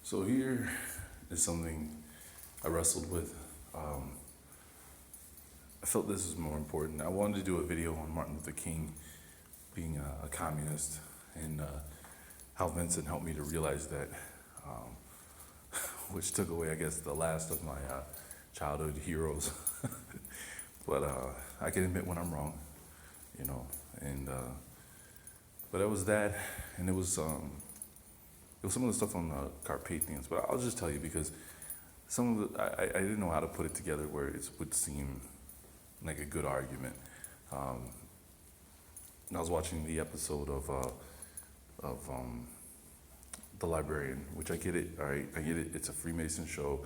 So here is something I wrestled with. I felt this was more important. I wanted to do a video on Martin Luther King being a communist and how Vincent helped me to realize that, which took away, I guess, the last of my childhood heroes. But I can admit when I'm wrong, you know. And but it was that, and it was some of the stuff on the Carpathians. But I'll just tell you because some of the I didn't know how to put it together where it would seem like a good argument. And I was watching the episode of The Librarian, which I get it. All right, I get it. It's a Freemason show,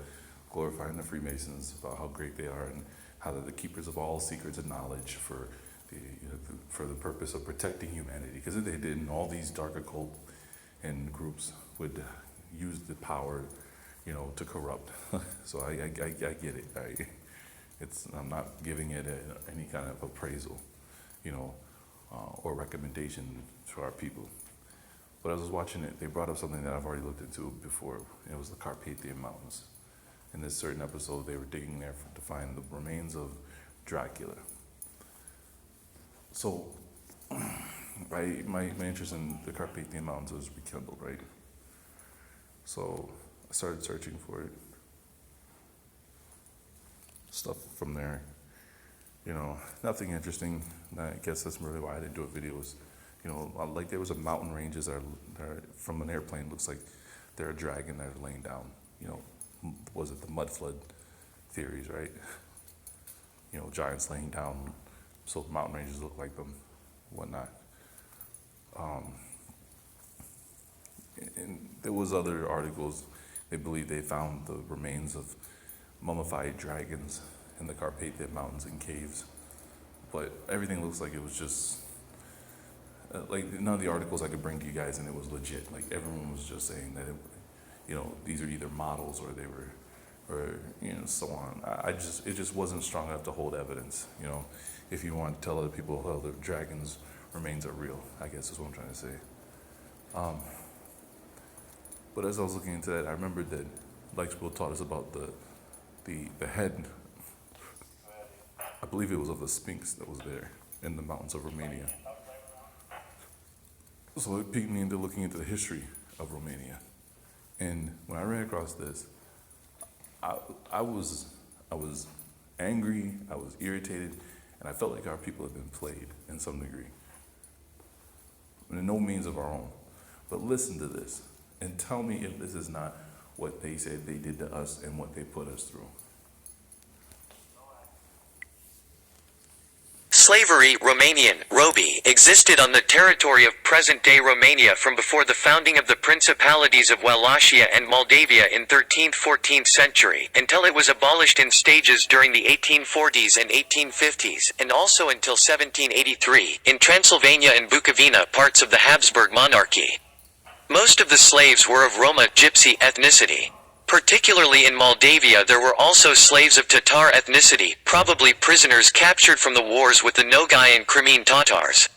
glorifying the Freemasons about how great they are and how they're the keepers of all secrets and knowledge for the purpose of protecting humanity. Because if they didn't, all these dark occult and groups would use the power, to corrupt. So I get it. I'm not giving it any kind of appraisal, or recommendation to our people. But as I was watching it, they brought up something that I've already looked into before. It was the Carpathian Mountains. In this certain episode, they were digging there to find the remains of Dracula. So, my interest in the Carpathian Mountains was rekindled, right? So I started searching for it. Stuff from there, nothing interesting. I guess that's really why I didn't do a video. Was, like there was a mountain ranges that are from an airplane. Looks like they're a dragon that are laying down. Was it the mud flood theories, right? Giants laying down, so mountain ranges look like them, whatnot. And there was other articles. They believe they found the remains of mummified dragons in the Carpathian Mountains and caves, but everything looks like it was just like none of the articles I could bring to you guys, and it was legit. Like everyone was just saying that these are either models or they were, or so on. It just wasn't strong enough to hold evidence. If you want to tell other people, well, the dragons' remains are real, I guess is what I'm trying to say. But as I was looking into that, I remembered that Lexwell taught us about the head, I believe it was of the Sphinx that was there in the mountains of Romania. So it piqued me into looking into the history of Romania. And when I ran across this, I was angry, I was irritated, and I felt like our people had been played in some degree. And in no means of our own. But listen to this and tell me if this is not what they said they did to us and what they put us through. Slavery, Romanian, Robi, existed on the territory of present-day Romania from before the founding of the principalities of Wallachia and Moldavia in 13th-14th century, until it was abolished in stages during the 1840s and 1850s, and also until 1783, in Transylvania and Bukovina, parts of the Habsburg monarchy. Most of the slaves were of Roma Gypsy ethnicity. Particularly in Moldavia, there were also slaves of Tatar ethnicity, probably prisoners captured from the wars with the Nogai and Crimean Tatars.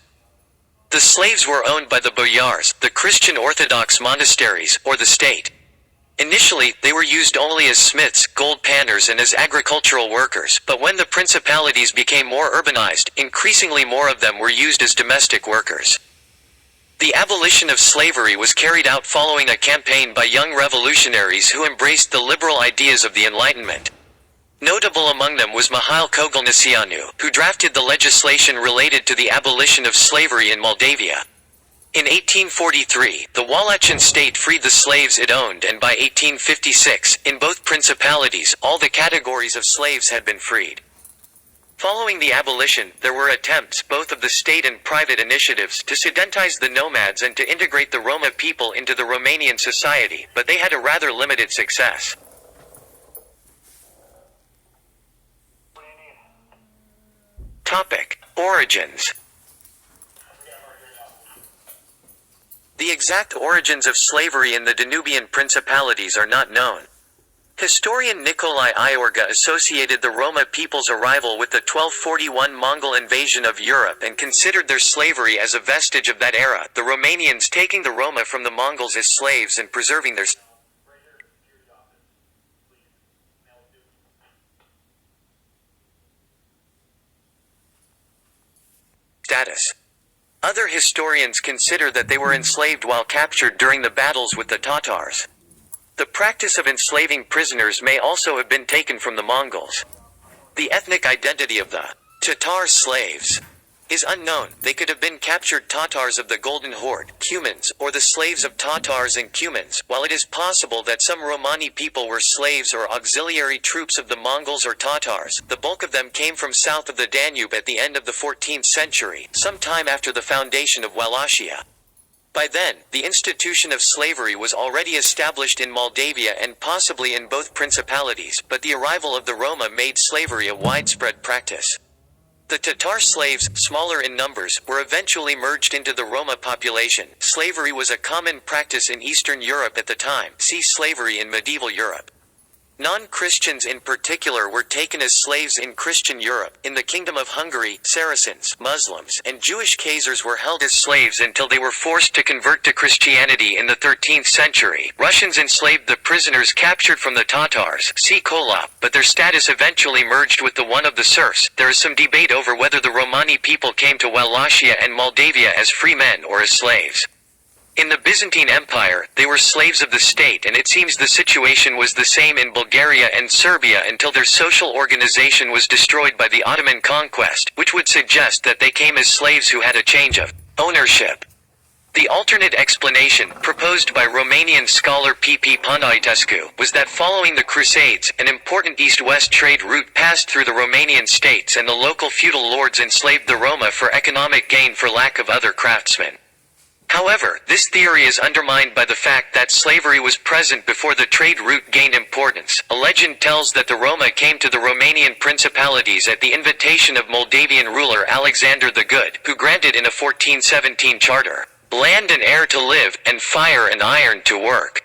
The slaves were owned by the boyars, the Christian Orthodox monasteries, or the state. Initially, they were used only as smiths, gold panners, and as agricultural workers, but when the principalities became more urbanized, increasingly more of them were used as domestic workers. The abolition of slavery was carried out following a campaign by young revolutionaries who embraced the liberal ideas of the Enlightenment. Notable among them was Mihail Kogălniceanu, who drafted the legislation related to the abolition of slavery in Moldavia. In 1843, the Wallachian state freed the slaves it owned, and by 1856, in both principalities, all the categories of slaves had been freed. Following the abolition, there were attempts, both of the state and private initiatives, to sedentize the nomads and to integrate the Roma people into the Romanian society, but they had a rather limited success. Topic: Origins. The exact origins of slavery in the Danubian principalities are not known. Historian Nicolae Iorga associated the Roma people's arrival with the 1241 Mongol invasion of Europe and considered their slavery as a vestige of that era, the Romanians taking the Roma from the Mongols as slaves and preserving their status. Other historians consider that they were enslaved while captured during the battles with the Tatars. The practice of enslaving prisoners may also have been taken from the Mongols. The ethnic identity of the Tatar slaves is unknown. They could have been captured Tatars of the Golden Horde, Cumans, or the slaves of Tatars and Cumans. While it is possible that some Romani people were slaves or auxiliary troops of the Mongols or Tatars, the bulk of them came from south of the Danube at the end of the 14th century, sometime after the foundation of Wallachia. By then, the institution of slavery was already established in Moldavia and possibly in both principalities, but the arrival of the Roma made slavery a widespread practice. The Tatar slaves, smaller in numbers, were eventually merged into the Roma population. Slavery was a common practice in Eastern Europe at the time. See slavery in medieval Europe. Non-Christians in particular were taken as slaves in Christian Europe. In the Kingdom of Hungary, Saracens, Muslims, and Jewish Khazars were held as slaves until they were forced to convert to Christianity in the 13th century. Russians enslaved the prisoners captured from the Tatars, see Kholop, but their status eventually merged with the one of the serfs. There is some debate over whether the Romani people came to Wallachia and Moldavia as free men or as slaves. In the Byzantine Empire, they were slaves of the state, and it seems the situation was the same in Bulgaria and Serbia until their social organization was destroyed by the Ottoman conquest, which would suggest that they came as slaves who had a change of ownership. The alternate explanation, proposed by Romanian scholar P.P. Panaitescu, was that following the Crusades, an important east-west trade route passed through the Romanian states and the local feudal lords enslaved the Roma for economic gain for lack of other craftsmen. However, this theory is undermined by the fact that slavery was present before the trade route gained importance. A legend tells that the Roma came to the Romanian principalities at the invitation of Moldavian ruler Alexander the Good, who granted in a 1417 charter, land and air to live, and fire and iron to work.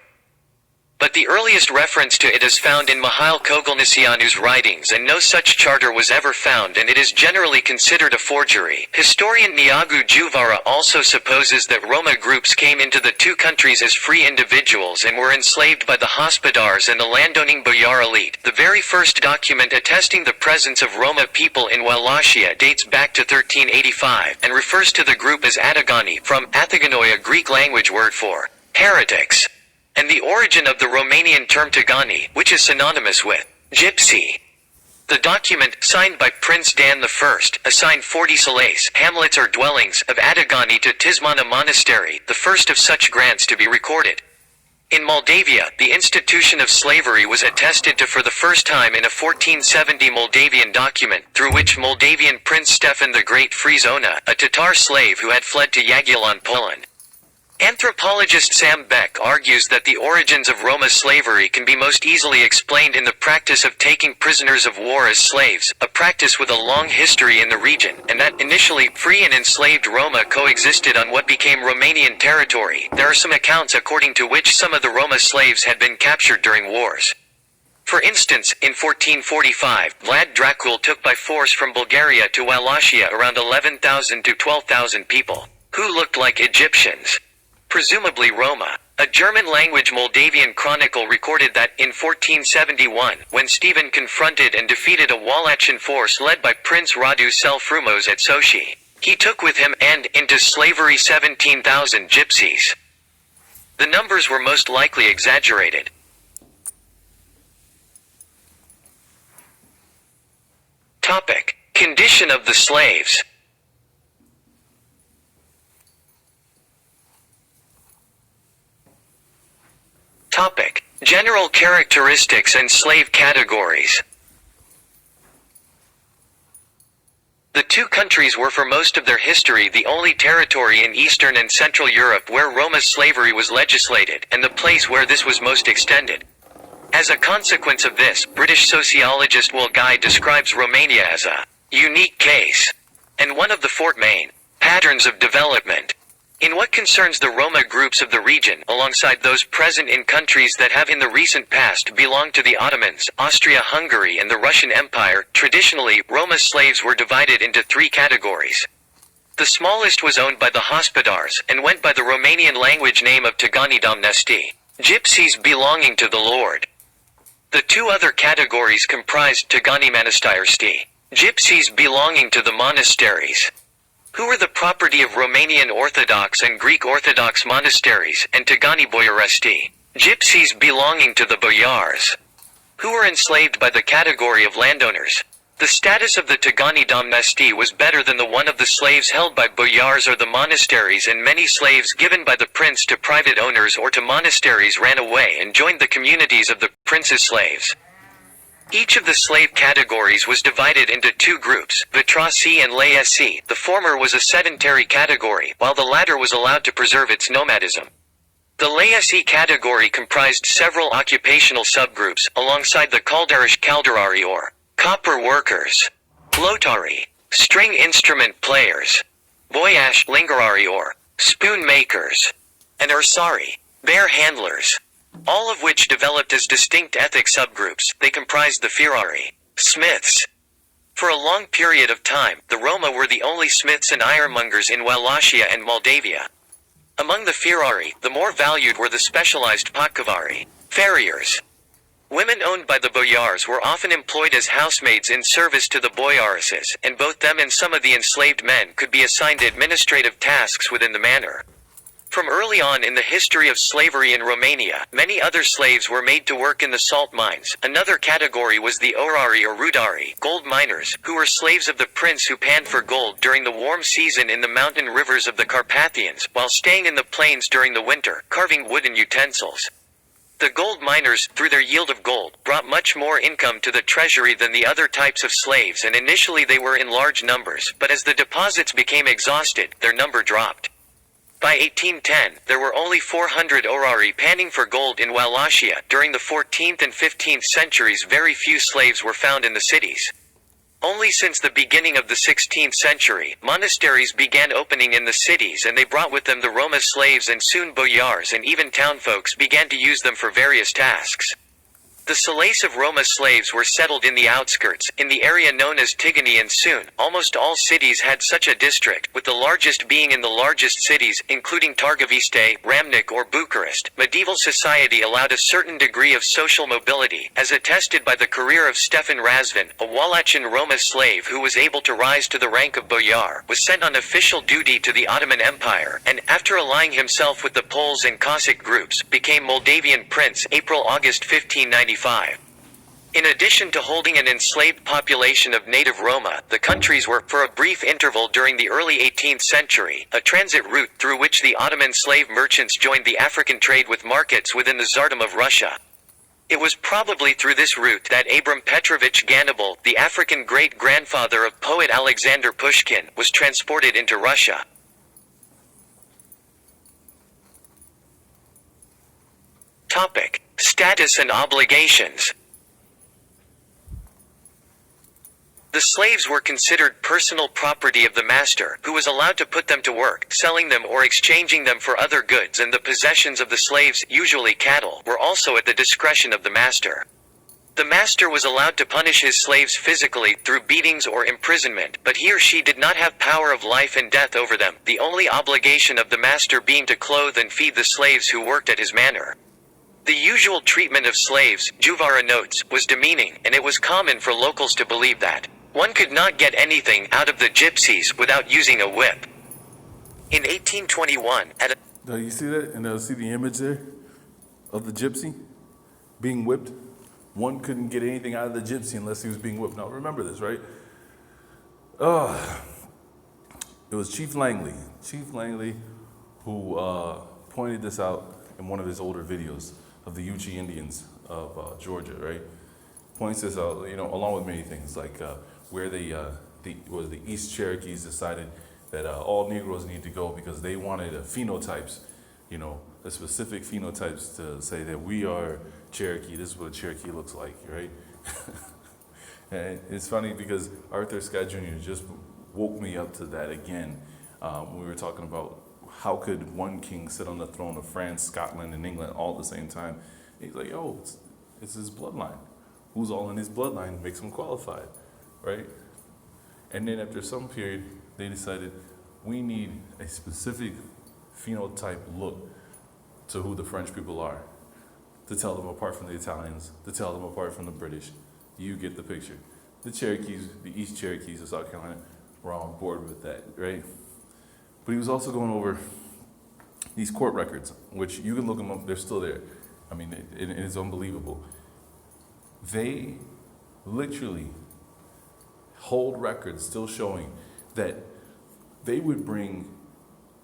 But the earliest reference to it is found in Mihail Kogalniceanu's writings, and no such charter was ever found, and it is generally considered a forgery. Historian Neagu Juvara also supposes that Roma groups came into the two countries as free individuals and were enslaved by the hospodars and the landowning boyar elite. The very first document attesting the presence of Roma people in Wallachia dates back to 1385, and refers to the group as Atagani, from Athaganoi, a Greek language word for heretics, and the origin of the Romanian term Tagani, which is synonymous with gypsy. The document, signed by Prince Dan I, assigned 40 sales, hamlets or dwellings, of Atagani to Tismana Monastery, the first of such grants to be recorded. In Moldavia, the institution of slavery was attested to for the first time in a 1470 Moldavian document, through which Moldavian Prince Stefan the Great frees Ona, a Tatar slave who had fled to Jagiellon, Poland. Anthropologist Sam Beck argues that the origins of Roma slavery can be most easily explained in the practice of taking prisoners of war as slaves, a practice with a long history in the region, and that, initially, free and enslaved Roma coexisted on what became Romanian territory. There are some accounts according to which some of the Roma slaves had been captured during wars. For instance, in 1445, Vlad Dracul took by force from Bulgaria to Wallachia around 11,000 to 12,000 people, who looked like Egyptians. Presumably Roma. A German-language Moldavian chronicle recorded that, in 1471, when Stephen confronted and defeated a Wallachian force led by Prince Radu cel Frumos at Sochi, he took with him and into slavery 17,000 gypsies. The numbers were most likely exaggerated. Topic: Condition of the slaves. Topic: General characteristics and slave categories. The two countries were for most of their history the only territory in Eastern and Central Europe where Roma slavery was legislated, and the place where this was most extended. As a consequence of this, British sociologist Will Guy describes Romania as a unique case, and one of the four main patterns of development in what concerns the Roma groups of the region, alongside those present in countries that have in the recent past belonged to the Ottomans, Austria-Hungary and the Russian Empire. Traditionally, Roma slaves were divided into three categories. The smallest was owned by the hospodars, and went by the Romanian language name of Tagani Domnesti, gypsies belonging to the Lord. The two other categories comprised Tagani Manastyrsti, gypsies belonging to the monasteries, who were the property of Romanian Orthodox and Greek Orthodox monasteries and Tigani Boiaresti, gypsies belonging to the boyars, who were enslaved by the category of landowners. The status of the Tigani domnesti was better than the one of the slaves held by boyars or the monasteries, and many slaves given by the prince to private owners or to monasteries ran away and joined the communities of the prince's slaves. Each of the slave categories was divided into two groups, vitrasi and laesi. The former was a sedentary category, while the latter was allowed to preserve its nomadism. The laesi category comprised several occupational subgroups, alongside the Calderish calderari or copper workers, lotari, string instrument players, boyash lingarari or spoon makers, and ursari, bear handlers, all of which developed as distinct ethnic subgroups. They comprised the firari, smiths. For a long period of time, the Roma were the only smiths and ironmongers in Wallachia and Moldavia. Among the firari, the more valued were the specialized patkavari, farriers. Women owned by the boyars were often employed as housemaids in service to the boyaresses, and both them and some of the enslaved men could be assigned administrative tasks within the manor. From early on in the history of slavery in Romania, many other slaves were made to work in the salt mines. Another category was the orari or rudari, gold miners, who were slaves of the prince who panned for gold during the warm season in the mountain rivers of the Carpathians, while staying in the plains during the winter, carving wooden utensils. The gold miners, through their yield of gold, brought much more income to the treasury than the other types of slaves, and initially they were in large numbers, but as the deposits became exhausted, their number dropped. By 1810, there were only 400 orari panning for gold in Wallachia. During the 14th and 15th centuries, very few slaves were found in the cities. Only since the beginning of the 16th century, monasteries began opening in the cities, and they brought with them the Roma slaves, and soon boyars and even townfolks began to use them for various tasks. The Salace of Roma slaves were settled in the outskirts, in the area known as Tigani, and soon, almost all cities had such a district, with the largest being in the largest cities, including Targoviste, Ramnik or Bucharest. Medieval society allowed a certain degree of social mobility, as attested by the career of Stefan Razvan, a Wallachian Roma slave who was able to rise to the rank of boyar, was sent on official duty to the Ottoman Empire, and, after allying himself with the Poles and Cossack groups, became Moldavian prince, April-August 1595. In addition to holding an enslaved population of native Roma, the countries were, for a brief interval during the early 18th century, a transit route through which the Ottoman slave merchants joined the African trade with markets within the Tsardom of Russia. It was probably through this route that Abram Petrovich Ganibal, the African great-grandfather of poet Alexander Pushkin, was transported into Russia. Topic: Status and obligations. The slaves were considered personal property of the master, who was allowed to put them to work, selling them or exchanging them for other goods, and the possessions of the slaves, usually cattle, were also at the discretion of the master. The master was allowed to punish his slaves physically, through beatings or imprisonment, but he or she did not have power of life and death over them, the only obligation of the master being to clothe and feed the slaves who worked at his manor. The usual treatment of slaves, Juvara notes, was demeaning, and it was common for locals to believe that one could not get anything out of the gypsies without using a whip. In 1821, at a... Now you see that? And see the image there of the gypsy being whipped? One couldn't get anything out of the gypsy unless he was being whipped. Now remember this, right? It was Chief Langley. Chief Langley who pointed this out in one of his older videos of the Yuchi Indians of Georgia, right? Points this out, along with many things, like where the East Cherokees decided that all Negroes need to go because they wanted phenotypes, the specific phenotypes to say that we are Cherokee, this is what a Cherokee looks like, right? And it's funny because Arthur Scott Jr. just woke me up to that again. We were talking about how could one king sit on the throne of France, Scotland, and England all at the same time? He's like, it's his bloodline. Who's all in his bloodline makes him qualified, right? And then after some period, they decided we need a specific phenotype look to who the French people are, to tell them apart from the Italians, to tell them apart from the British. You get the picture. The Cherokees, the East Cherokees of South Carolina, were on board with that, right? But he was also going over these court records, which you can look them up, they're still there. I mean, it is unbelievable. They literally hold records still showing that they would bring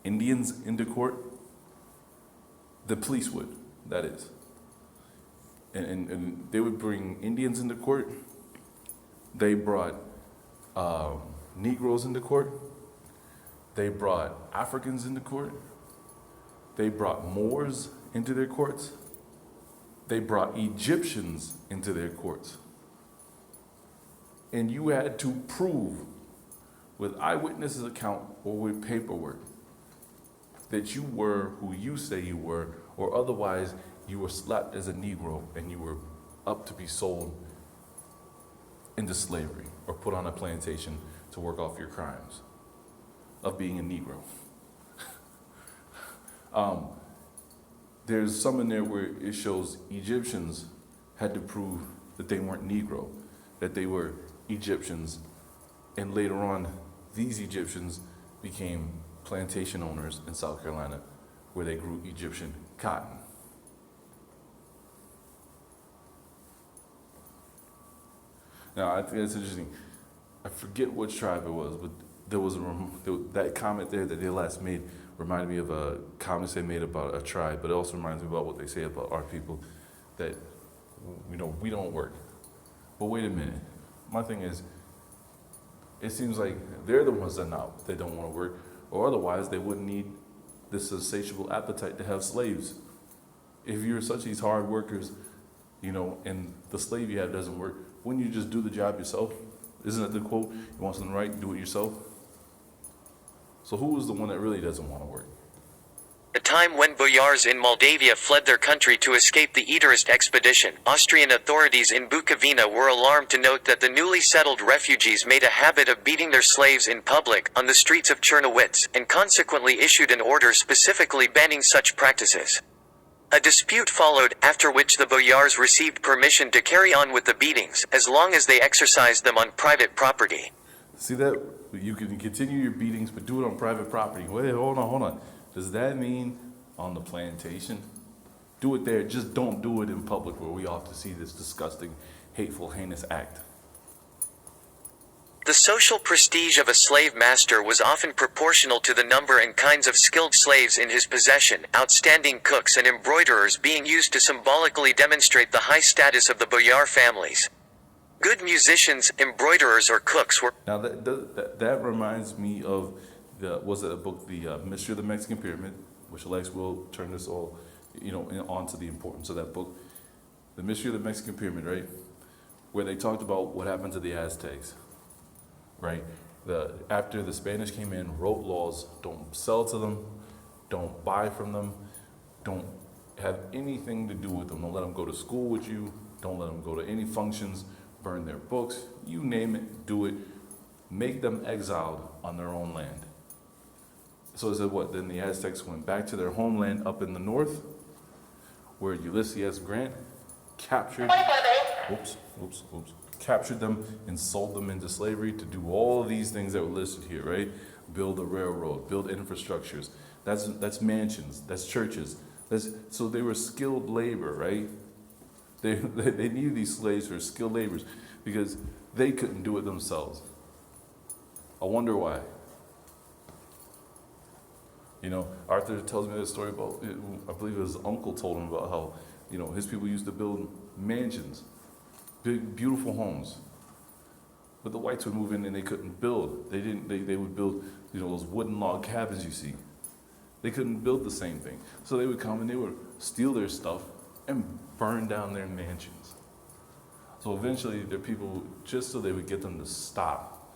Indians into court, the police would, that is. And they would bring Indians into court. They brought Negroes into court. They brought Africans into court. They brought Moors into their courts. They brought Egyptians into their courts. And you had to prove with eyewitnesses account or with paperwork that you were who you say you were, or otherwise you were slapped as a Negro and you were up to be sold into slavery or put on a plantation to work off your crimes of being a Negro. There's some in there where it shows Egyptians had to prove that they weren't Negro, that they were Egyptians, and later on, these Egyptians became plantation owners in South Carolina where they grew Egyptian cotton. Now, I think that's interesting. I forget which tribe it was, but there was that comment there that they last made reminded me of a comment they made about a tribe, but it also reminds me about what they say about our people, that, you know, we don't work. But wait a minute. My thing is, it seems like they're the ones that they don't want to work, or otherwise they wouldn't need this insatiable appetite to have slaves. If you're such these hard workers, you know, and the slave you have doesn't work, wouldn't you just do the job yourself? Isn't that the quote? You want something right, do it yourself. So who is the one that really doesn't want to work? A time when boyars in Moldavia fled their country to escape the Eaterist expedition, Austrian authorities in Bukovina were alarmed to note that the newly settled refugees made a habit of beating their slaves in public on the streets of Czernowitz, and consequently issued an order specifically banning such practices. A dispute followed, after which the boyars received permission to carry on with the beatings, as long as they exercised them on private property. See that? You can continue your beatings, but do it on private property. Wait, hold on. Does that mean on the plantation? Do it there, just don't do it in public where we often see this disgusting, hateful, heinous act. The social prestige of a slave master was often proportional to the number and kinds of skilled slaves in his possession, outstanding cooks and embroiderers being used to symbolically demonstrate the high status of the boyar families. Good musicians, embroiderers, or cooks were... Now that reminds me of was it a book, the Mystery of the Mexican Pyramid, which Alex will turn this all, onto the importance of that book. The Mystery of the Mexican Pyramid, right? Where they talked about what happened to the Aztecs, right? After the Spanish came in, wrote laws, don't sell to them, don't buy from them, don't have anything to do with them. Don't let them go to school with you, don't let them go to any functions, burn their books, you name it, do it. Make them exiled on their own land. So is it what? Then the Aztecs went back to their homeland up in the north, where Ulysses S. Grant captured them and sold them into slavery to do all of these things that were listed here, right? Build a railroad, build infrastructures. That's mansions, that's churches. So they were skilled labor, right? They needed these slaves for skilled laborers because they couldn't do it themselves. I wonder why. Arthur tells me this story about, I believe his uncle told him about how, his people used to build mansions, big, beautiful homes. But the whites would move in and they couldn't build. They would build, those wooden log cabins you see. They couldn't build the same thing. So they would come and they would steal their stuff and burn down their mansions. So eventually their people, just so they would get them to stop,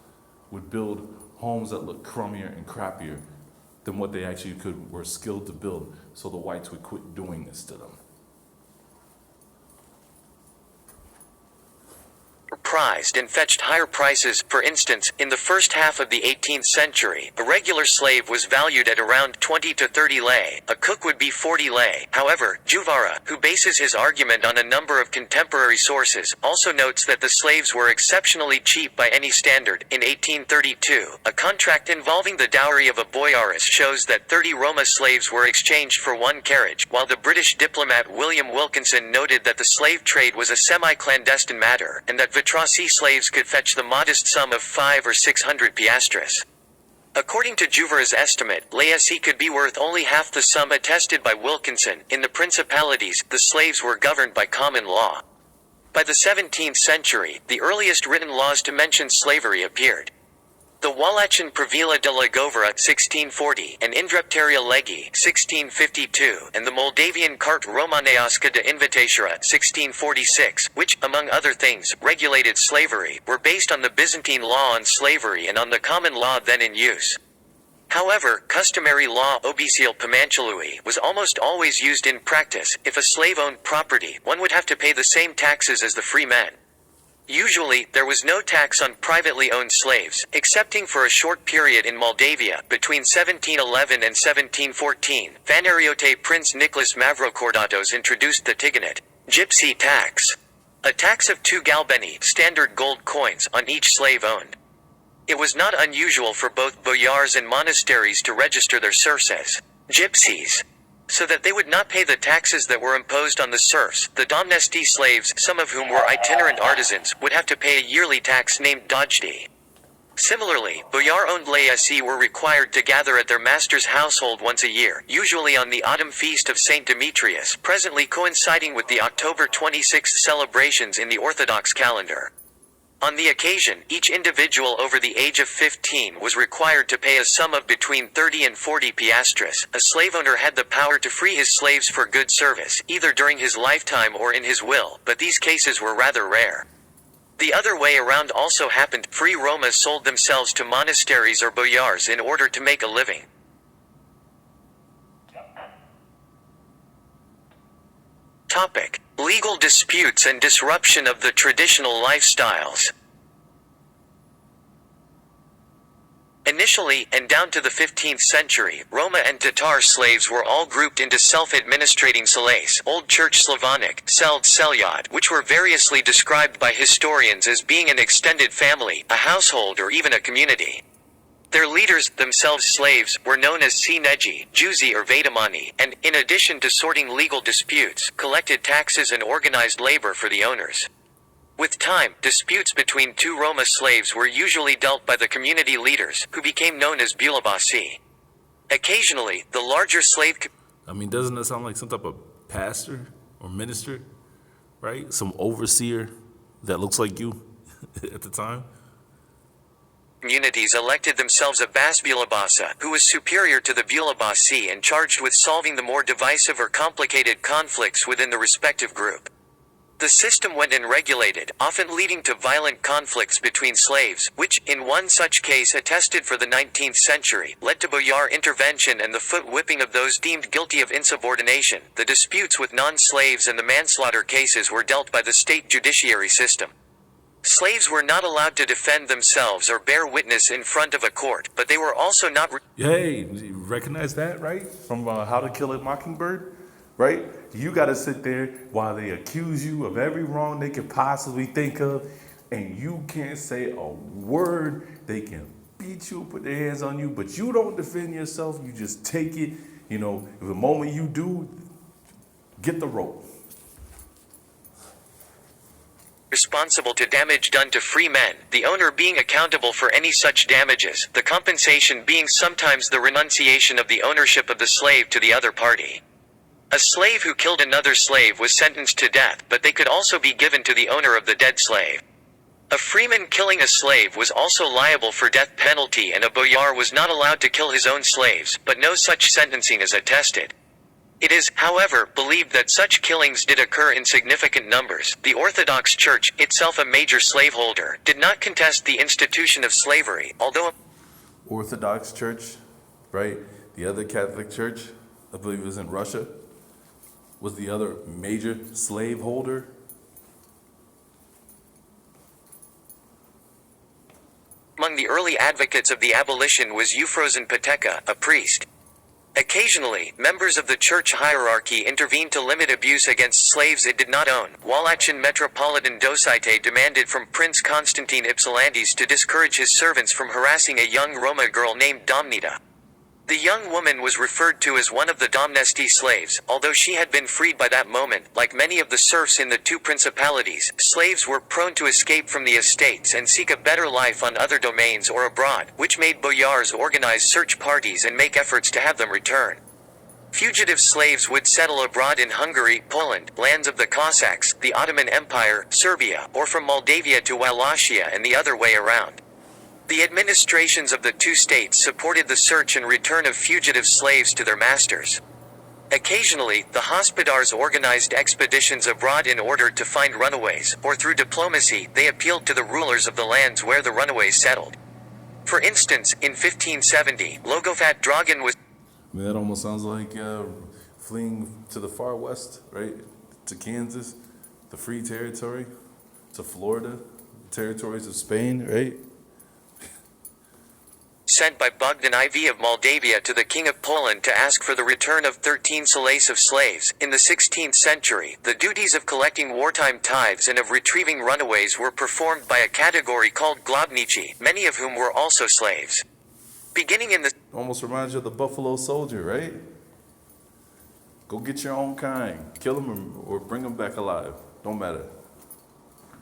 would build homes that looked crummier and crappier than what they actually were skilled to build, so the whites would quit doing this to them. prized and fetched higher prices. For instance, in the first half of the 18th century, a regular slave was valued at around 20 to 30 lei, a cook would be 40 lei. However, Juvara, who bases his argument on a number of contemporary sources, also notes that the slaves were exceptionally cheap by any standard. In 1832, a contract involving the dowry of a boyaris shows that 30 Roma slaves were exchanged for one carriage, while the British diplomat William Wilkinson noted that the slave trade was a semi-clandestine matter, and that Vitrasi slaves could fetch the modest sum of 500 or 600 piastres. According to Juvara's estimate, laicesi could be worth only half the sum attested by Wilkinson. In the principalities, the slaves were governed by common law. By the 17th century, the earliest written laws to mention slavery appeared. The Wallachian Pravila de la Govera 1640 and Indreptaria Legi 1652 and the Moldavian Carte Romaneasca de Invitatura 1646, which, among other things, regulated slavery, were based on the Byzantine law on slavery and on the common law then in use. However, customary law obisial Pamanchului was almost always used in practice. If a slave owned property, one would have to pay the same taxes as the free man. Usually, there was no tax on privately owned slaves, excepting for a short period in Moldavia, between 1711 and 1714. Vanariote Prince Nicholas Mavrocordatos introduced the Tiganet, gypsy tax, a tax of 2 galbeni, standard gold coins, on each slave owned. It was not unusual for both boyars and monasteries to register their serfs as gypsies, so that they would not pay the taxes that were imposed on the serfs. The domnesti slaves, some of whom were itinerant artisans, would have to pay a yearly tax named dojdi. Similarly, boyar-owned laicesi were required to gather at their master's household once a year, usually on the autumn feast of St. Demetrius, presently coinciding with the October 26th celebrations in the Orthodox calendar. On the occasion, each individual over the age of 15 was required to pay a sum of between 30 and 40 piastres. A slave owner had the power to free his slaves for good service, either during his lifetime or in his will, but these cases were rather rare. The other way around also happened. Free Roma sold themselves to monasteries or boyars in order to make a living. Topic: Legal disputes and disruption of the traditional lifestyles. Initially, and down to the 15th century, Roma and Tatar slaves were all grouped into self-administrating selace, Old Church Slavonic, seld selyad, which were variously described by historians as being an extended family, a household or even a community. Their leaders, themselves slaves, were known as sineji, juzi or vedamani, and, in addition to sorting legal disputes, collected taxes and organized labor for the owners. With time, disputes between two Roma slaves were usually dealt by the community leaders, who became known as bulabasi. Occasionally, the larger slave... doesn't that sound like some type of pastor or minister, right? Some overseer that looks like you at the time? Communities elected themselves a basbulabasa, who was superior to the bulabasi and charged with solving the more divisive or complicated conflicts within the respective group. The system went unregulated, often leading to violent conflicts between slaves, which, in one such case attested for the 19th century, led to boyar intervention and the foot-whipping of those deemed guilty of insubordination. The disputes with non-slaves and the manslaughter cases were dealt by the state judiciary system. Slaves were not allowed to defend themselves or bear witness in front of a court, but they were also not... Hey, you recognize that, right? From How to Kill a Mockingbird, right? You got to sit there while they accuse you of every wrong they could possibly think of, and you can't say a word. They can beat you, put their hands on you, but you don't defend yourself. You just take it. The moment you do, get the rope. Responsible to damage done to free men, the owner being accountable for any such damages, the compensation being sometimes the renunciation of the ownership of the slave to the other party. A slave who killed another slave was sentenced to death, but they could also be given to the owner of the dead slave. A freeman killing a slave was also liable for death penalty, and a boyar was not allowed to kill his own slaves, but no such sentencing is attested. It is, however, believed that such killings did occur in significant numbers. The Orthodox Church, itself a major slaveholder, did not contest the institution of slavery, although... Orthodox Church, right? The other Catholic Church, I believe it was in Russia, was the other major slaveholder. Among the early advocates of the abolition was Euphrosyne Pateka, a priest. Occasionally, members of the church hierarchy intervened to limit abuse against slaves it did not own. Wallachian Metropolitan Dosite demanded from Prince Constantine Ypsilantis to discourage his servants from harassing a young Roma girl named Domnita. The young woman was referred to as one of the Domnesti slaves, although she had been freed by that moment. Like many of the serfs in the two principalities, slaves were prone to escape from the estates and seek a better life on other domains or abroad, which made boyars organize search parties and make efforts to have them return. Fugitive slaves would settle abroad in Hungary, Poland, lands of the Cossacks, the Ottoman Empire, Serbia, or from Moldavia to Wallachia and the other way around. The administrations of the two states supported the search and return of fugitive slaves to their masters. Occasionally, the hospodars organized expeditions abroad in order to find runaways, or through diplomacy, they appealed to the rulers of the lands where the runaways settled. For instance, in 1570, Logofat Dragan was I mean, that almost sounds like fleeing to the far west, right? To Kansas, the Free Territory, to Florida, territories of Spain, right? sent by Bogdan IV of Moldavia to the King of Poland to ask for the return of 13 selace of slaves. In the 16th century, the duties of collecting wartime tithes and of retrieving runaways were performed by a category called globnici, many of whom were also slaves. Beginning in the Almost reminds you of the Buffalo Soldier, right? Go get your own kind. Kill them or bring them back alive. Don't matter.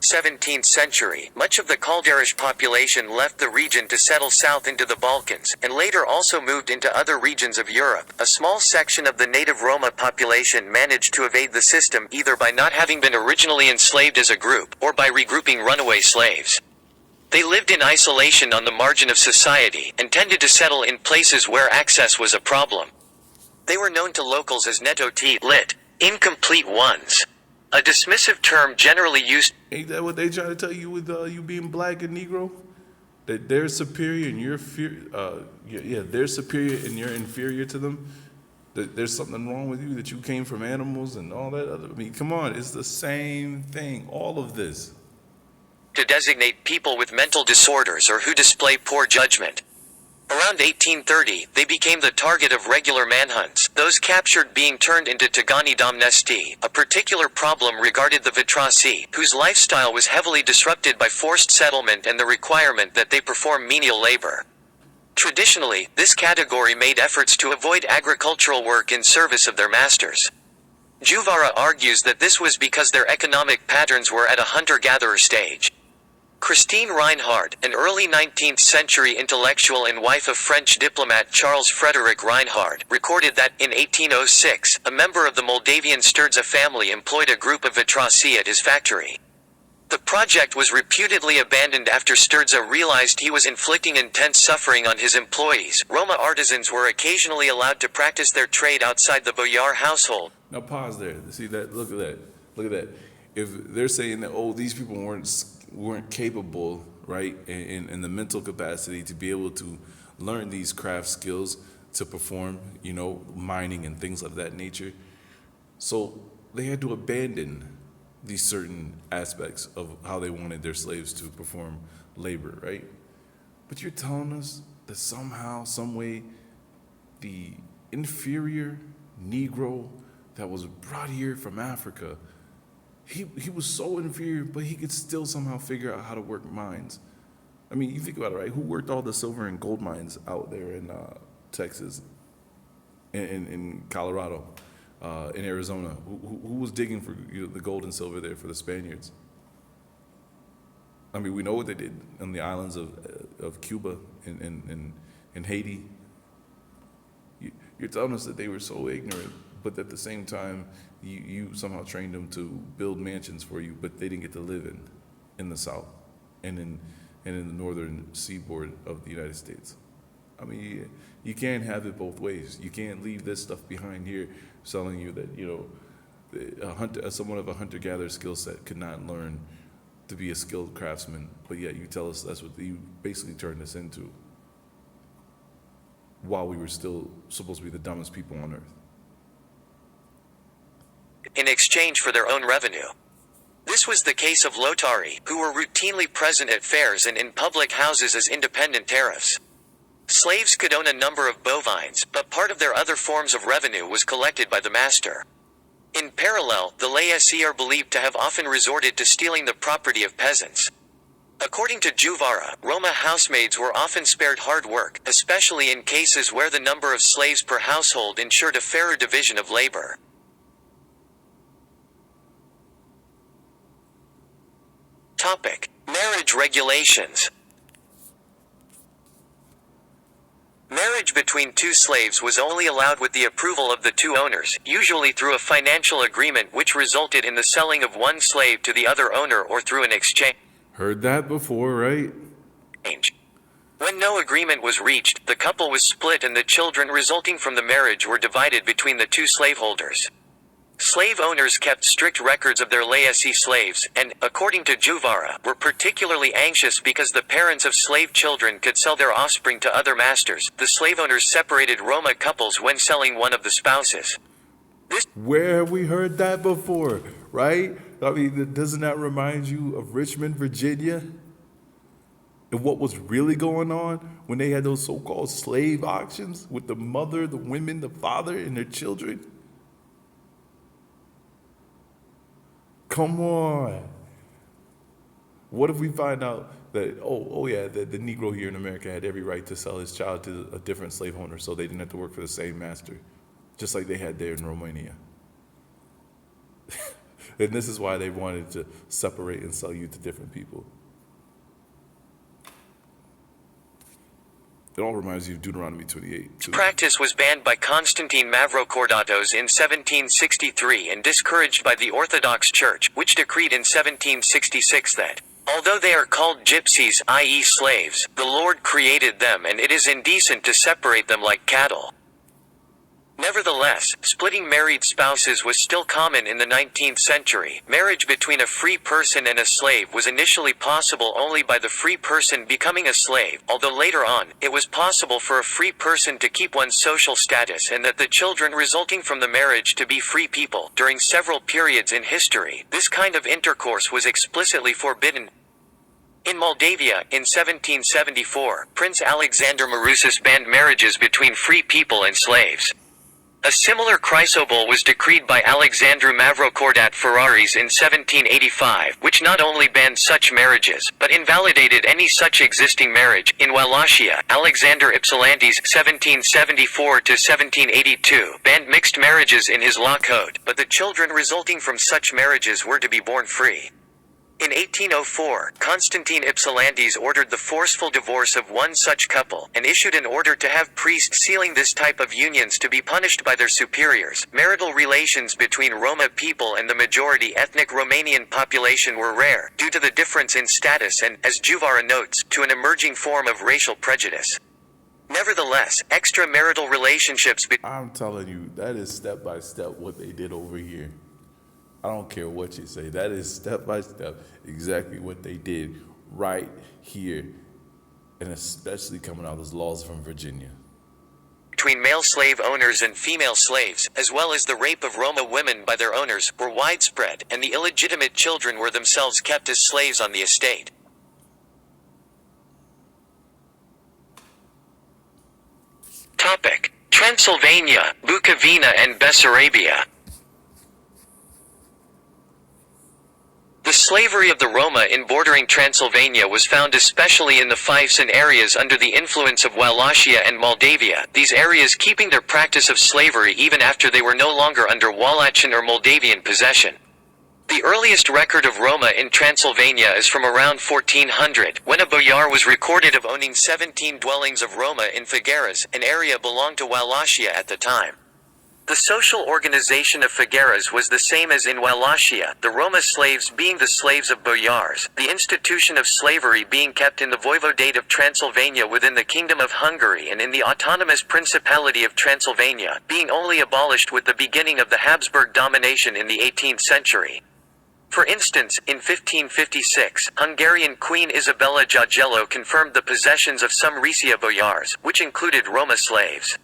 17th century, much of the Kalderish population left the region to settle south into the Balkans, and later also moved into other regions of Europe. A small section of the native Roma population managed to evade the system either by not having been originally enslaved as a group, or by regrouping runaway slaves. They lived in isolation on the margin of society, and tended to settle in places where access was a problem. They were known to locals as netoti, lit, incomplete ones. A dismissive term generally used. Ain't that what they trying to tell you with you being black and Negro? That they're superior and you're they're superior and you're inferior to them? That there's something wrong with you, that you came from animals and all that other. I mean, come on, it's the same thing, all of this. To designate people with mental disorders or who display poor judgment. Around 1830, they became the target of regular manhunts, those captured being turned into Tagani Domnesti. A particular problem regarded the Vitrasi, whose lifestyle was heavily disrupted by forced settlement and the requirement that they perform menial labor. Traditionally, this category made efforts to avoid agricultural work in service of their masters. Juvara argues that this was because their economic patterns were at a hunter-gatherer stage. Christine Reinhard, an early 19th century intellectual and wife of French diplomat Charles Frederick Reinhard, recorded that, in 1806, a member of the Moldavian Sturza family employed a group of Vitrasi at his factory. The project was reputedly abandoned after Sturza realized he was inflicting intense suffering on his employees. Roma artisans were occasionally allowed to practice their trade outside the boyar household. Now pause there. See that? Look at that. Look at that. If they're saying that, oh, these people weren't capable, right, in the mental capacity to be able to learn these craft skills to perform, mining and things of that nature. So they had to abandon these certain aspects of how they wanted their slaves to perform labor, right? But you're telling us that somehow, some way, the inferior Negro that was brought here from Africa, he was so inferior, but he could still somehow figure out how to work mines. I mean, you think about it, right? Who worked all the silver and gold mines out there in Texas, in Colorado, in Arizona? Who was digging for the gold and silver there for the Spaniards? I mean, we know what they did on the islands of Cuba and Haiti. You're telling us that they were so ignorant, but at the same time, you somehow trained them to build mansions for you, but they didn't get to live in the South and in the northern seaboard of the United States. I mean, you can't have it both ways. You can't leave this stuff behind here telling you that, someone of a hunter-gatherer skill set could not learn to be a skilled craftsman, but yet you tell us that's what you basically turned us into while we were still supposed to be the dumbest people on earth. In exchange for their own revenue. This This was the case of Lotari, who were routinely present at fairs and in public houses as independent tariffs. Slaves could own a number of bovines, but part of their other forms of revenue was collected by the master. In parallel, the laicci are believed to have often resorted to stealing the property of peasants. According to Juvara, Roma housemaids were often spared hard work, especially in cases where the number of slaves per household ensured a fairer division of labor. Topic: Marriage regulations. Marriage between two slaves was only allowed with the approval of the two owners, usually through a financial agreement which resulted in the selling of one slave to the other owner or through an exchange. Heard that before, right? When no agreement was reached, the couple was split and the children resulting from the marriage were divided between the two slaveholders. Slave owners kept strict records of their laicci slaves, and, according to Juvara, were particularly anxious because the parents of slave children could sell their offspring to other masters. The slave owners separated Roma couples when selling one of the spouses. Where have we heard that before, right? I mean, doesn't that remind you of Richmond, Virginia? And what was really going on when they had those so-called slave auctions with the mother, the women, the father, and their children? Come on. What if we find out that, the Negro here in America had every right to sell his child to a different slave owner so they didn't have to work for the same master, just like they had there in Romania. And this is why they wanted to separate and sell you to different people. It all reminds you of Deuteronomy 28. Too. Practice was banned by Constantine Mavrocordatos in 1763 and discouraged by the Orthodox Church, which decreed in 1766 that, although they are called gypsies, i.e. slaves, the Lord created them and it is indecent to separate them like cattle. Nevertheless, splitting married spouses was still common in the 19th century. Marriage between a free person and a slave was initially possible only by the free person becoming a slave, although later on, it was possible for a free person to keep one's social status and that the children resulting from the marriage to be free people. During several periods in history, this kind of intercourse was explicitly forbidden. In Moldavia, in 1774, Prince Alexander Marusis banned marriages between free people and slaves. A similar chrysobol was decreed by Alexandru Mavrocordat Ferraris in 1785, which not only banned such marriages, but invalidated any such existing marriage. In Wallachia, Alexander Ypsilantis (1774–1782) banned mixed marriages in his law code, but the children resulting from such marriages were to be born free. In 1804, Constantine Ypsilantis ordered the forceful divorce of one such couple, and issued an order to have priests sealing this type of unions to be punished by their superiors. Marital relations between Roma people and the majority ethnic Romanian population were rare, due to the difference in status and, as Juvara notes, to an emerging form of racial prejudice. Nevertheless, extramarital relationships I'm telling you, that is step by step what they did over here. I don't care what you say. That is step by step exactly what they did right here, and especially coming out as laws from Virginia. Between male slave owners and female slaves, as well as the rape of Roma women by their owners, were widespread, and the illegitimate children were themselves kept as slaves on the estate. Topic: Transylvania, Bukovina and Bessarabia. The slavery of the Roma in bordering Transylvania was found especially in the fiefs and areas under the influence of Wallachia and Moldavia, these areas keeping their practice of slavery even after they were no longer under Wallachian or Moldavian possession. The earliest record of Roma in Transylvania is from around 1400, when a boyar was recorded of owning 17 dwellings of Roma in Figueras, an area belonged to Wallachia at the time. The social organization of Figueras was the same as in Wallachia, the Roma slaves being the slaves of boyars, the institution of slavery being kept in the Voivodate of Transylvania within the Kingdom of Hungary and in the autonomous Principality of Transylvania, being only abolished with the beginning of the Habsburg domination in the 18th century. For instance, in 1556, Hungarian Queen Isabella Jagiello confirmed the possessions of some Risia boyars, which included Roma slaves.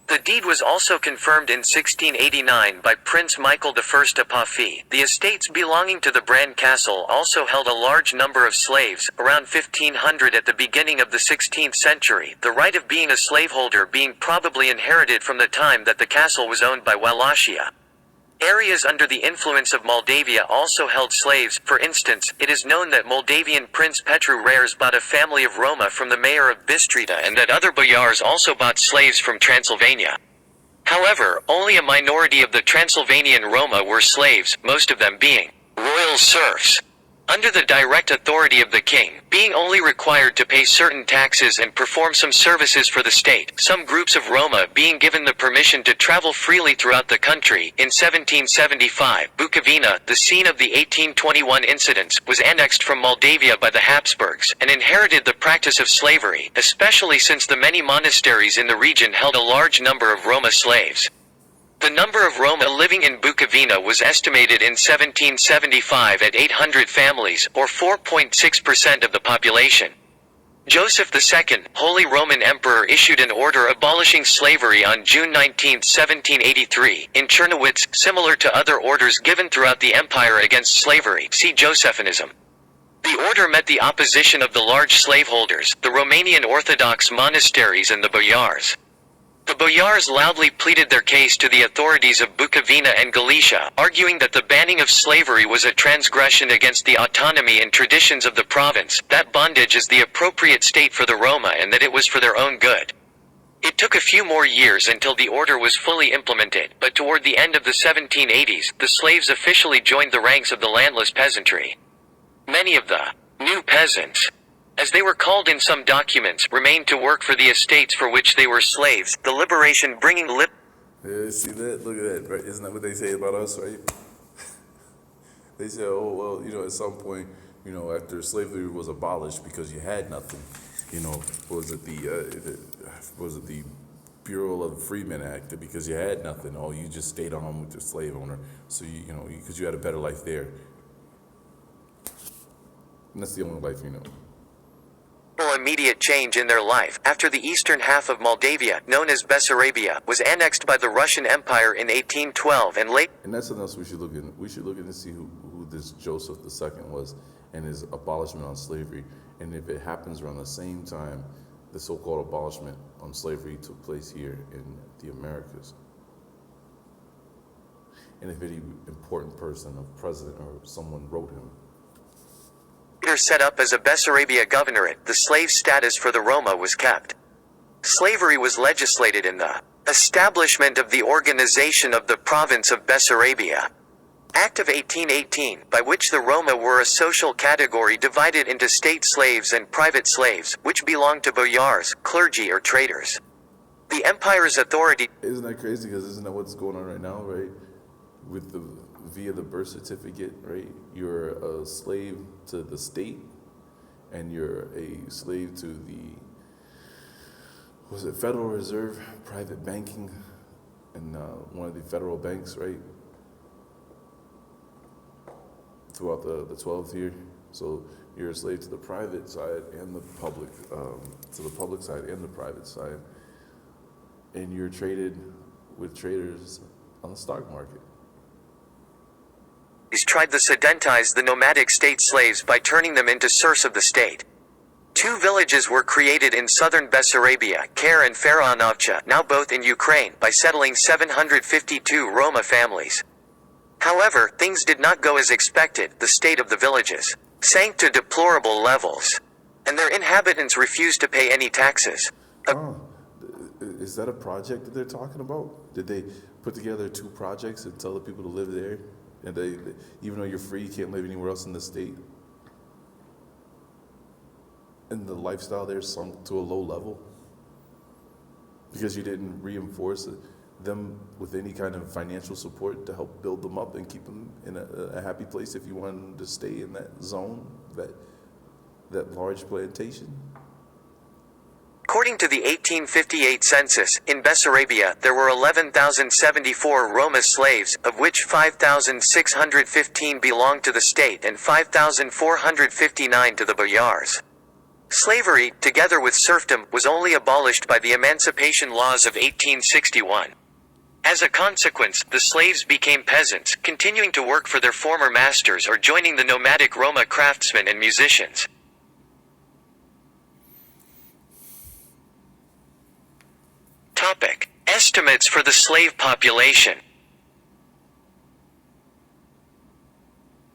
The deed was also confirmed in 1689 by Prince Michael I of Pafi. The estates belonging to the Bran Castle also held a large number of slaves, around 1500 at the beginning of the 16th century, the right of being a slaveholder being probably inherited from the time that the castle was owned by Wallachia. Areas under the influence of Moldavia also held slaves. For instance, it is known that Moldavian Prince Petru Rares bought a family of Roma from the mayor of Bistrita and that other boyars also bought slaves from Transylvania. However, only a minority of the Transylvanian Roma were slaves, most of them being royal serfs, under the direct authority of the king, being only required to pay certain taxes and perform some services for the state, some groups of Roma being given the permission to travel freely throughout the country. In 1775, Bukovina, the scene of the 1821 incidents, was annexed from Moldavia by the Habsburgs, and inherited the practice of slavery, especially since the many monasteries in the region held a large number of Roma slaves. The number of Roma living in Bukovina was estimated in 1775 at 800 families, or 4.6% of the population. Joseph II, Holy Roman Emperor, issued an order abolishing slavery on June 19, 1783, in Czernowitz, similar to other orders given throughout the empire against slavery. See Josephinism. The order met the opposition of the large slaveholders, the Romanian Orthodox monasteries and the boyars. The boyars loudly pleaded their case to the authorities of Bukovina and Galicia, arguing that the banning of slavery was a transgression against the autonomy and traditions of the province, that bondage is the appropriate state for the Roma and that it was for their own good. It took a few more years until the order was fully implemented, but toward the end of the 1780s, the slaves officially joined the ranks of the landless peasantry. Many of the new peasants, as they were called in some documents, remained to work for the estates for which they were slaves, the liberation bringing Yeah, see that? Look at that, right? Isn't that what they say about us, right? They say, oh, well, at some point, after slavery was abolished because you had nothing, was it the Bureau of Freemen Act, that because you had nothing, you just stayed on with your slave owner, so because you had a better life there. And that's the only life you know. Immediate change in their life after the eastern half of Moldavia, known as Bessarabia, was annexed by the Russian Empire in 1812 and late. And that's something else we should look at. We should look at and see who this Joseph II was and his abolishment on slavery. And if it happens around the same time the so-called abolishment on slavery took place here in the Americas. And if any important person, a president or someone wrote him. Set up as a Bessarabia governorate, the slave status for the Roma was kept. Slavery was legislated in the Establishment of the Organization of the Province of Bessarabia Act of 1818, by which the Roma were a social category divided into state slaves and private slaves, which belonged to boyars, clergy or traders. The empire's authority... Isn't that crazy? Because isn't that what's going on right now, right? Via the birth certificate, right? You're a slave to the state, and you're a slave to the, Federal Reserve, private banking, and one of the federal banks, right? Throughout the 12th year. So you're a slave to the private side and the public, to the public side and the private side. And you're traded with traders on the stock market. Tried to sedentize the nomadic state slaves by turning them into serfs of the state. 2 villages were created in southern Bessarabia, Kher and Faraonovcha, now both in Ukraine, by settling 752 Roma families. However, things did not go as expected. The state of the villages sank to deplorable levels, and their inhabitants refused to pay any taxes. Is that a project that they're talking about? Did they put together 2 projects and tell the people to live there? And they, even though you're free, you can't live anywhere else in the state. And the lifestyle there sunk to a low level because you didn't reinforce them with any kind of financial support to help build them up and keep them in a happy place if you wanted them to stay in that zone, that large plantation. According to the 1858 census, in Bessarabia there were 11,074 Roma slaves, of which 5,615 belonged to the state and 5,459 to the boyars. Slavery, together with serfdom, was only abolished by the Emancipation Laws of 1861. As a consequence, the slaves became peasants, continuing to work for their former masters or joining the nomadic Roma craftsmen and musicians. Topic: Estimates for the slave population.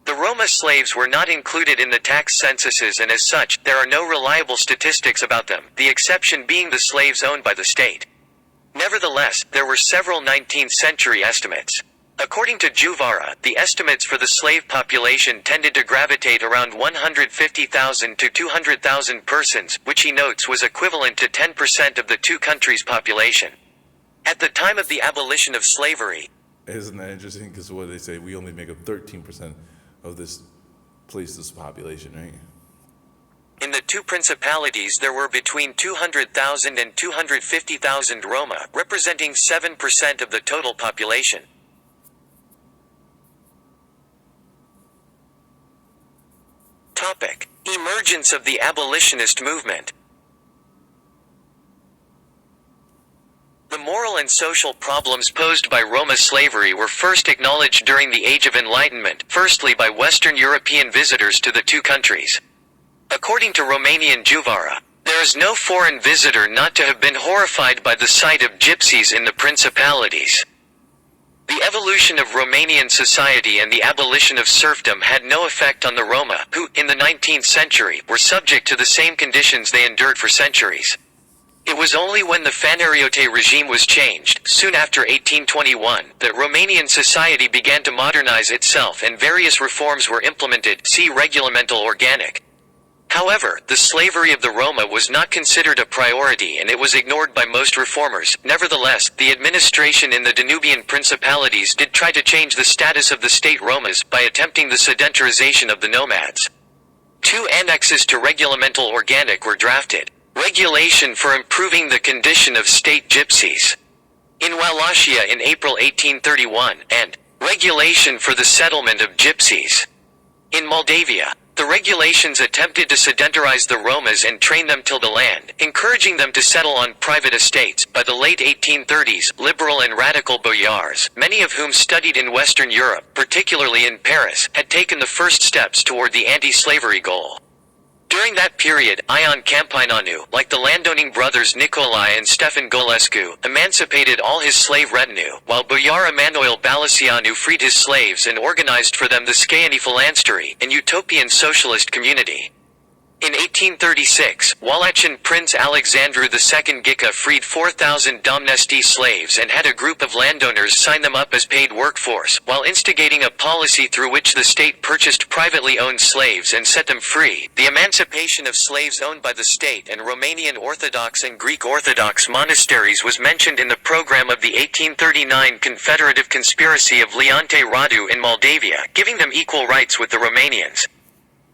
The Roma slaves were not included in the tax censuses, and as such, there are no reliable statistics about them, the exception being the slaves owned by the state. Nevertheless, there were several 19th-century estimates. According to Juvara, the estimates for the slave population tended to gravitate around 150,000 to 200,000 persons, which he notes was equivalent to 10% of the two countries' population. At the time of the abolition of slavery, Isn't that interesting? Because what they say, we only make up 13% of this place's population, right? in the two principalities there were between 200,000 and 250,000 Roma, representing 7% of the total population. Topic: Emergence of the abolitionist movement. The moral and social problems posed by Roma slavery were first acknowledged during the Age of Enlightenment, firstly by Western European visitors to the two countries. According to Romanian Juvara, there is no foreign visitor not to have been horrified by the sight of gypsies in the principalities. The evolution of Romanian society and the abolition of serfdom had no effect on the Roma, who, in the 19th century, were subject to the same conditions they endured for centuries. It was only when the Fanariote regime was changed, soon after 1821, that Romanian society began to modernize itself and various reforms were implemented, see Regulamentul Organic. However, the slavery of the Roma was not considered a priority and it was ignored by most reformers. Nevertheless, the administration in the Danubian principalities did try to change the status of the state Romas by attempting the sedentarization of the nomads. Two annexes to Regulamentul Organic were drafted. Regulation for improving the condition of state gypsies in Wallachia in April 1831, and Regulation for the settlement of gypsies in Moldavia. The regulations attempted to sedentarize the Romas and train them till the land, encouraging them to settle on private estates. By the late 1830s, liberal and radical boyars, many of whom studied in Western Europe, particularly in Paris, had taken the first steps toward the anti-slavery goal. During that period, Ion Campineanu, like the landowning brothers Nicolae and Stefan Golescu, emancipated all his slave retinue, while Boyar Emanuel Balasianu freed his slaves and organized for them the Scaeni Phalanstery, an utopian socialist community. In 1836, Wallachian Prince Alexandru II Ghica freed 4,000 domnesti slaves and had a group of landowners sign them up as paid workforce, while instigating a policy through which the state purchased privately owned slaves and set them free. The emancipation of slaves owned by the state and Romanian Orthodox and Greek Orthodox monasteries was mentioned in the program of the 1839 Confederative Conspiracy of Leonte Radu in Moldavia, giving them equal rights with the Romanians.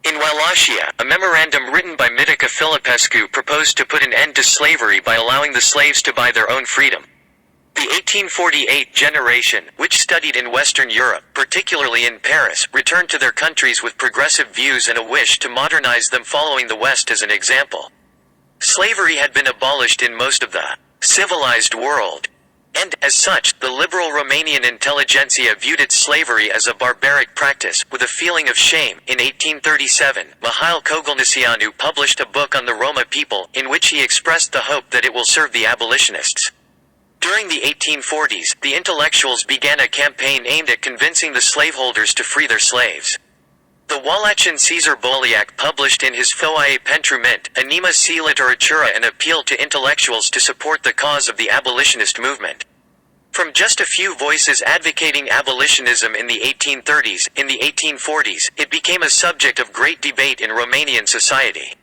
In Wallachia, a memorandum written by Mitica Filipescu proposed to put an end to slavery by allowing the slaves to buy their own freedom. The 1848 generation, which studied in Western Europe, particularly in Paris, returned to their countries with progressive views and a wish to modernize them, following the West as an example. Slavery had been abolished in most of the civilized world, and, as such, the liberal Romanian intelligentsia viewed its slavery as a barbaric practice, with a feeling of shame. In 1837, Mihail Kogălniceanu published a book on the Roma people, in which he expressed the hope that it will serve the abolitionists. During the 1840s, the intellectuals began a campaign aimed at convincing the slaveholders to free their slaves. The Wallachian Caesar Boliac published in his Foaie pentru Mint, Anima si Literatura, an appeal to intellectuals to support the cause of the abolitionist movement. From just a few voices advocating abolitionism in the 1830s, in the 1840s, it became a subject of great debate in Romanian society.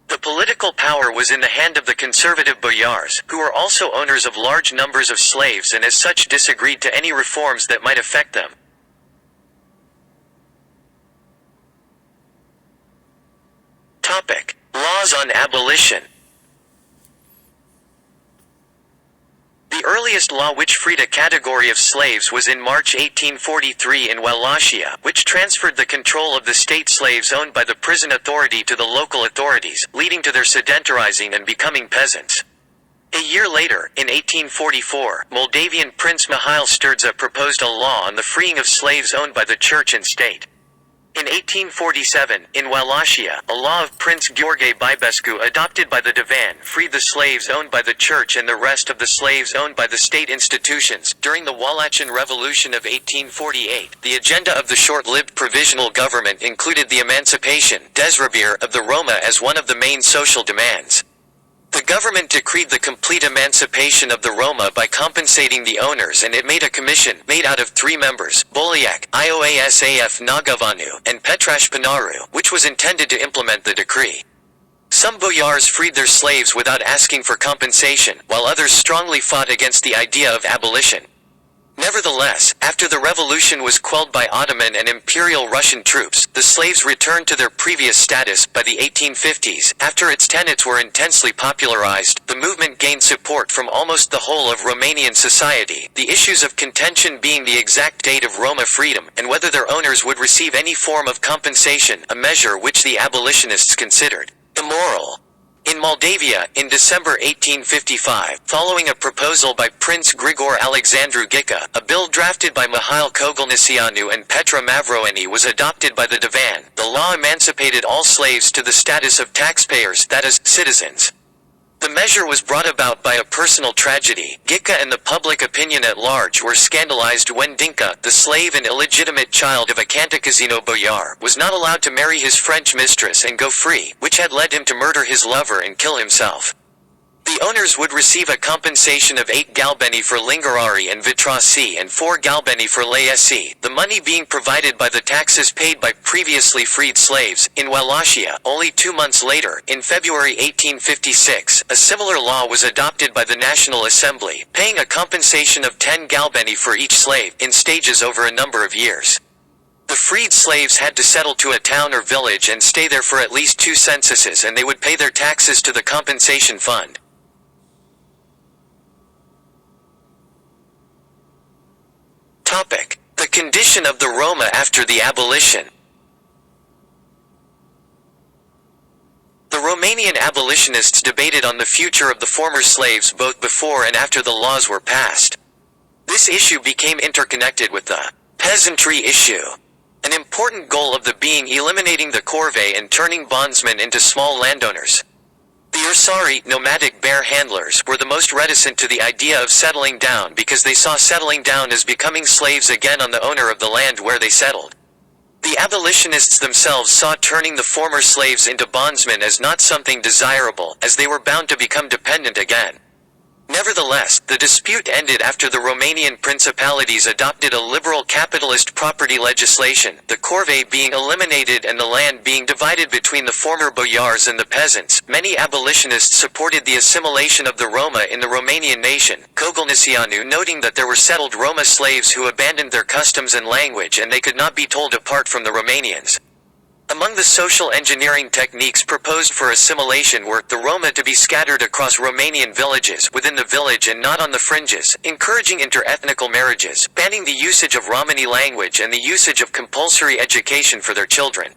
The political power was in the hand of the conservative boyars, who were also owners of large numbers of slaves and as such disagreed to any reforms that might affect them. Topic: Laws on abolition. The earliest first law which freed a category of slaves was in March 1843 in Wallachia, which transferred the control of the state slaves owned by the prison authority to the local authorities, leading to their sedentarizing and becoming peasants. A year later, in 1844, Moldavian Prince Mihail Sturza proposed a law on the freeing of slaves owned by the church and state. In 1847, in Wallachia, a law of Prince Gheorghe Bibescu adopted by the Divan freed the slaves owned by the church and the rest of the slaves owned by the state institutions. During the Wallachian Revolution of 1848, the agenda of the short-lived provisional government included the emancipation of the Roma as one of the main social demands. The government decreed the complete emancipation of the Roma by compensating the owners, and it made a commission, made out of 3 members, Boliak, Ioasaf Nagavanu, and Petrash Panaru, which was intended to implement the decree. Some boyars freed their slaves without asking for compensation, while others strongly fought against the idea of abolition. Nevertheless, after the revolution was quelled by Ottoman and Imperial Russian troops, the slaves returned to their previous status. By the 1850s, after its tenets were intensely popularized, the movement gained support from almost the whole of Romanian society, the issues of contention being the exact date of Roma freedom, and whether their owners would receive any form of compensation, a measure which the abolitionists considered immoral. In Moldavia, in December 1855, following a proposal by Prince Grigor Alexandru Ghica, a bill drafted by Mihail Cogălnicianu and Petra Mavroeni was adopted by the Divan. The law emancipated all slaves to the status of taxpayers, that is, citizens. The measure was brought about by a personal tragedy. Ghica and the public opinion at large were scandalized when Dinka, the slave and illegitimate child of a Cantacuzino boyar, was not allowed to marry his French mistress and go free, which had led him to murder his lover and kill himself. The owners would receive a compensation of 8 galbeni for lingarari and vitrasi and 4 galbeni for laesi, the money being provided by the taxes paid by previously freed slaves. In Wallachia, only 2 months later, in February 1856, a similar law was adopted by the National Assembly, paying a compensation of 10 galbeni for each slave, in stages over a number of years. The freed slaves had to settle to a town or village and stay there for at least 2 censuses, and they would pay their taxes to the compensation fund. The condition of the Roma after the abolition. The Romanian abolitionists debated on the future of the former slaves both before and after the laws were passed. This issue became interconnected with the peasantry issue, an important goal of the being eliminating the corvée and turning bondsmen into small landowners. The Ursari, nomadic bear handlers, were the most reticent to the idea of settling down because they saw settling down as becoming slaves again on the owner of the land where they settled. The abolitionists themselves saw turning the former slaves into bondsmen as not something desirable, as they were bound to become dependent again. Nevertheless, the dispute ended after the Romanian principalities adopted a liberal capitalist property legislation, the corvée being eliminated and the land being divided between the former boyars and the peasants. Many abolitionists supported the assimilation of the Roma in the Romanian nation, Cogălnicianu noting that there were settled Roma slaves who abandoned their customs and language and they could not be told apart from the Romanians. Among the social engineering techniques proposed for assimilation were the Roma to be scattered across Romanian villages within the village and not on the fringes, encouraging interethnical marriages, banning the usage of Romani language and the usage of compulsory education for their children.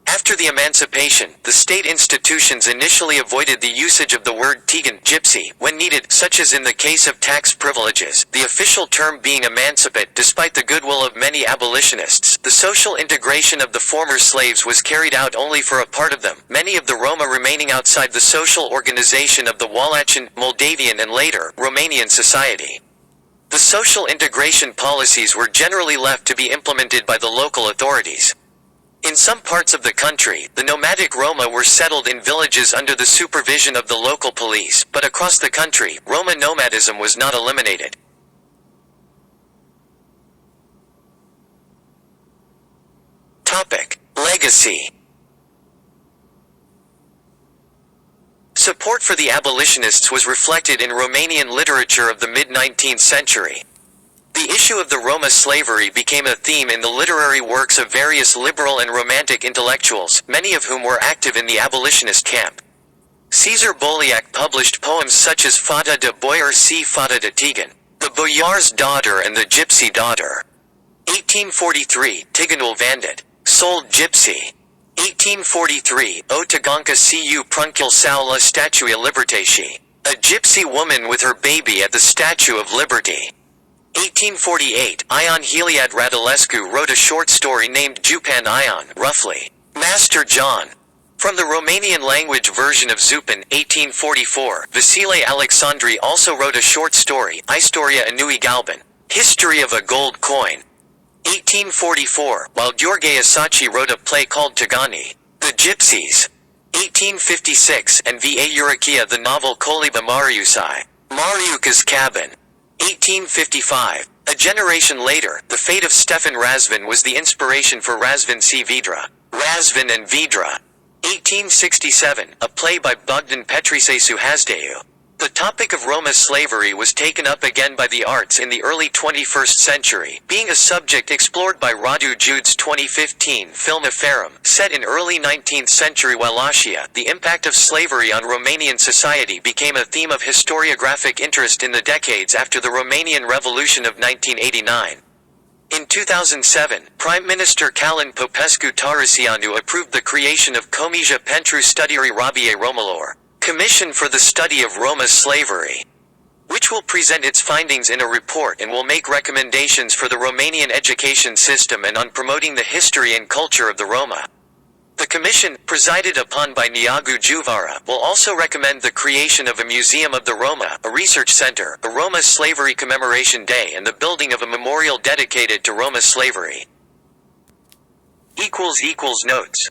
After the emancipation, the state institutions initially avoided the usage of the word Tigan, gypsy, when needed, such as in the case of tax privileges, the official term being emancipate. Despite the goodwill of many abolitionists, the social integration of the former slaves was carried out only for a part of them, many of the Roma remaining outside the social organization of the Wallachian, Moldavian and later, Romanian society. The social integration policies were generally left to be implemented by the local authorities. In some parts of the country, the nomadic Roma were settled in villages under the supervision of the local police, but across the country, Roma nomadism was not eliminated. Legacy. Support for the abolitionists was reflected in Romanian literature of the mid-19th century. The issue of the Roma slavery became a theme in the literary works of various liberal and romantic intellectuals, many of whom were active in the abolitionist camp. Cezar Boliac published poems such as Fata de Boier și Fata de Tigan. The Boyar's Daughter and the Gypsy Daughter. 1843, Tiganul Vandit, sold Gypsy. 1843, O Taganka Cu Prunkil Sau La Statua Libertatii. A gypsy woman with her baby at the Statue of Liberty. 1848, Ion Heliad Radulescu wrote a short story named Jupan Ion, roughly, Master John. From the Romanian language version of Zupan, 1844, Vasile Alexandri also wrote a short story, Istoria Anui Galban, History of a Gold Coin. 1844, while Gheorghe Isaci wrote a play called Tagani, The Gypsies. 1856, and V.A. Eurichia the novel Coliba Mariusai, Mariuka's Cabin. 1855. A generation later, the fate of Stefan Razvan was the inspiration for Razvan C. Vidra, Razvan and Vidra. 1867, a play by Bogdan Petricesu Hazdeu. The topic of Roma slavery was taken up again by the arts in the early 21st century, being a subject explored by Radu Jude's 2015 film Aferum, set in early 19th century Wallachia. The impact of slavery on Romanian society became a theme of historiographic interest in the decades after the Romanian Revolution of 1989. In 2007, Prime Minister Călin Popescu-Tăriceanu approved the creation of Comisia pentru Studiare Robiei Romilor, Commission for the Study of Roma Slavery, which will present its findings in a report and will make recommendations for the Romanian education system and on promoting the history and culture of the Roma. The commission, presided upon by Neagu Juvara, will also recommend the creation of a Museum of the Roma, a research center, a Roma Slavery Commemoration Day and the building of a memorial dedicated to Roma slavery. Notes